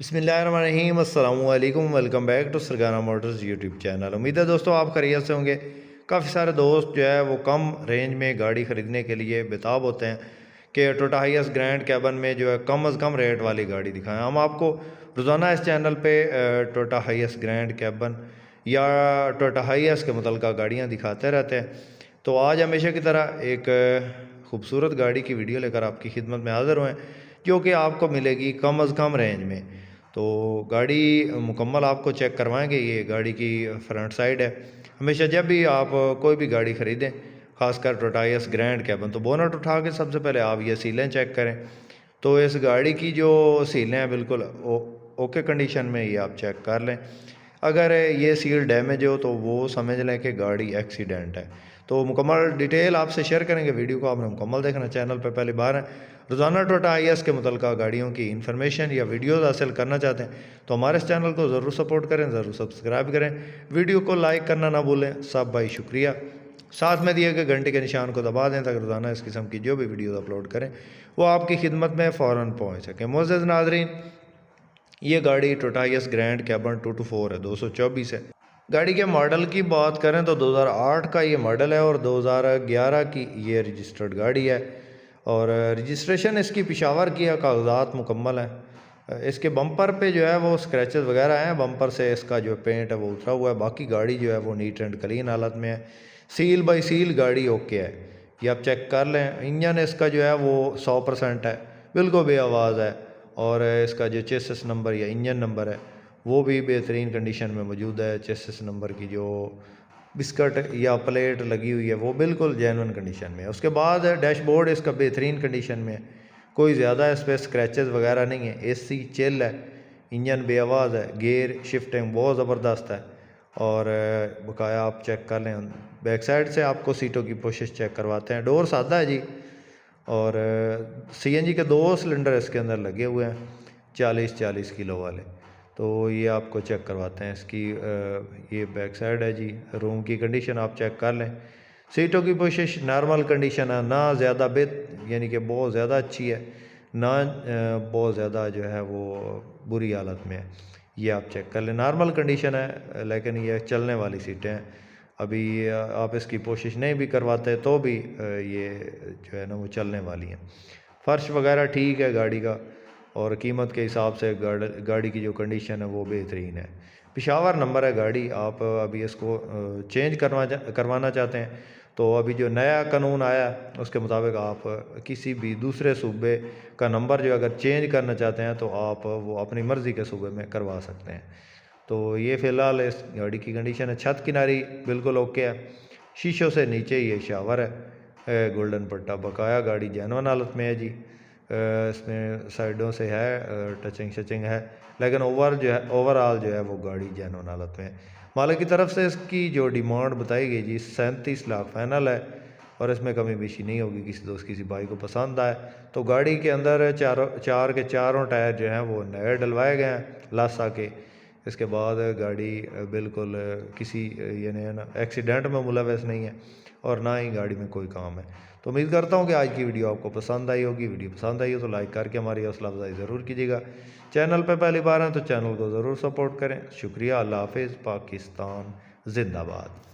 बिस्मिल्लाहिर्रहमानिर्रहीम अस्सलामु अलैकुम। Welcome back to Sargana motors YouTube channel. उम्मीद है दोस्तों आप खैरियत से होंगे। काफ़ी सारे दोस्त जो है वो कम रेंज में गाड़ी ख़रीदने के लिए बेताब होते हैं कि टोयोटा हाइएस ग्रैंड कैबन में जो है कम अज़ कम रेट वाली गाड़ी दिखाएं। हम आपको रोज़ाना इस चैनल पे टोयोटा हाइएस ग्रैंड कैबन या टोयोटा हाइएस के मुतल्लिक़ा गाड़ियाँ दिखाते रहते हैं। तो आज हमेशा की तरह एक खूबसूरत गाड़ी की वीडियो लेकर आपकी खिदमत में हाज़िर हुए, जो कि आपको मिलेगी कम अज़ कम रेंज में। तो गाड़ी मुकम्मल आपको चेक करवाएंगे। ये गाड़ी की फ्रंट साइड है। हमेशा जब भी आप कोई भी गाड़ी ख़रीदें, खासकर टोयोटा हाइएस ग्रैंड कैबन, तो बोनट उठा के सबसे पहले आप ये सीलें चेक करें। तो इस गाड़ी की जो सीलें हैं बिल्कुल ओके कंडीशन में, ये आप चेक कर लें। अगर ये सील डैमेज हो तो वो समझ लें कि गाड़ी एक्सीडेंट है। तो मुकम्मल डिटेल आपसे शेयर करेंगे। वीडियो को आपने मुकम्मल देखना। चैनल पर पहली बार है, रोज़ाना टोयोटा हाइएस के मुतल्लिक़ा गाड़ियों की इन्फॉर्मेशन या वीडियोज़ हासिल करना चाहते हैं तो हमारे इस चैनल को ज़रूर सपोर्ट करें, ज़रूर सब्सक्राइब करें, वीडियो को लाइक करना ना भूलें। सब भाई शुक्रिया। साथ में दिए गए घंटे के निशान को दबा दें ताकि रोज़ाना इस किस्म की जो भी वीडियोज़ अपलोड करें वो आपकी खिदमत में फ़ौरन पहुँच सकें। मोअज़्ज़ज़ नाज़रीन, ये गाड़ी टोयोटा हाइएस ग्रैंड कैबन 224 है, 224 है। गाड़ी के मॉडल की बात करें तो 2008 का ये मॉडल है और 2011 की ये रजिस्टर्ड गाड़ी है। और रजिस्ट्रेशन इसकी पिशावर की है, कागजात मुकम्मल हैं। इसके बम्पर पे जो है वो स्क्रैचेस वगैरह हैं, बम्पर से इसका जो पेंट है वो उतरा हुआ है। बाकी गाड़ी जो है वो नीट एंड क्लीन हालत में है। सील बाई सील गाड़ी ओके है, ये आप चेक कर लें। इंजन इसका जो है वो 100% है, बिल्कुल बेआवाज़ है। और इसका जो चेसिस नंबर या इंजन नंबर है वो भी बेहतरीन कंडीशन में मौजूद है। चेसिस नंबर की जो बिस्कट या प्लेट लगी हुई है वो बिल्कुल जेन्युइन कंडीशन में है। उसके बाद डैशबोर्ड इसका बेहतरीन कंडीशन में है, कोई ज़्यादा इस पर स्क्रैचेस वगैरह नहीं है। एसी चिल है, इंजन बेआवाज़ है, गियर शिफ्टिंग बहुत ज़बरदस्त है। और बकाया आप चेक कर लें। बैक साइड से आपको सीटों की पोशिश चेक करवाते हैं। डोर सादा है जी। और सीएनजी के 2 सिलेंडर इसके अंदर लगे हुए हैं, 40-40 किलो वाले। तो ये आपको चेक करवाते हैं। इसकी ये बैक साइड है जी। रूम की कंडीशन आप चेक कर लें। सीटों की पोशिश नॉर्मल कंडीशन है, ना ज़्यादा यानी कि बहुत ज़्यादा अच्छी है, ना बहुत ज़्यादा जो है वो बुरी हालत में है। ये आप चेक कर लें, नॉर्मल कंडीशन है, लेकिन ये चलने वाली सीटें हैं। अभी आप इसकी कोशिश नहीं भी करवाते तो भी ये जो है ना वो चलने वाली हैं। फ़र्श वगैरह ठीक है गाड़ी का, और कीमत के हिसाब से गाड़ी की जो कंडीशन है वो बेहतरीन है। पिशावर नंबर है गाड़ी। आप अभी इसको चेंज करवाना चाहते हैं तो अभी जो नया कानून आया उसके मुताबिक आप किसी भी दूसरे सूबे का नंबर जो अगर चेंज करना चाहते हैं तो आप वो अपनी मर्ज़ी के सूबे में करवा सकते हैं। तो ये फ़िलहाल इस गाड़ी की कंडीशन है। छत किनारी बिल्कुल ओके है, शीशों से नीचे ये शावर है, गोल्डन पट्टा बकाया। गाड़ी जेन्युइन हालत में है जी। इसमें साइडों से है टचिंग शचिंग है, लेकिन ओवरऑल जो है वो गाड़ी जेन्युइन हालत में है। मालिक की तरफ से इसकी जो डिमांड बताई गई जी 37 लाख फाइनल है, और इसमें कमी बेशी नहीं होगी। किसी दोस्त किसी भाई को पसंद आए तो गाड़ी के अंदर चार के चारों टायर जो हैं वो नए डलवाए गए हैं लासा के। इसके बाद गाड़ी बिल्कुल किसी यानी ना एक्सीडेंट में मुलविस नहीं है, और ना ही गाड़ी में कोई काम है। तो उम्मीद करता हूँ कि आज की वीडियो आपको पसंद आई होगी। वीडियो पसंद आई हो तो लाइक करके हमारी हौसला अफजाई ज़रूर कीजिएगा। चैनल पर पहली बार हैं तो चैनल को ज़रूर सपोर्ट करें। शुक्रिया। अल्लाह हाफिज़। पाकिस्तान जिंदाबाद।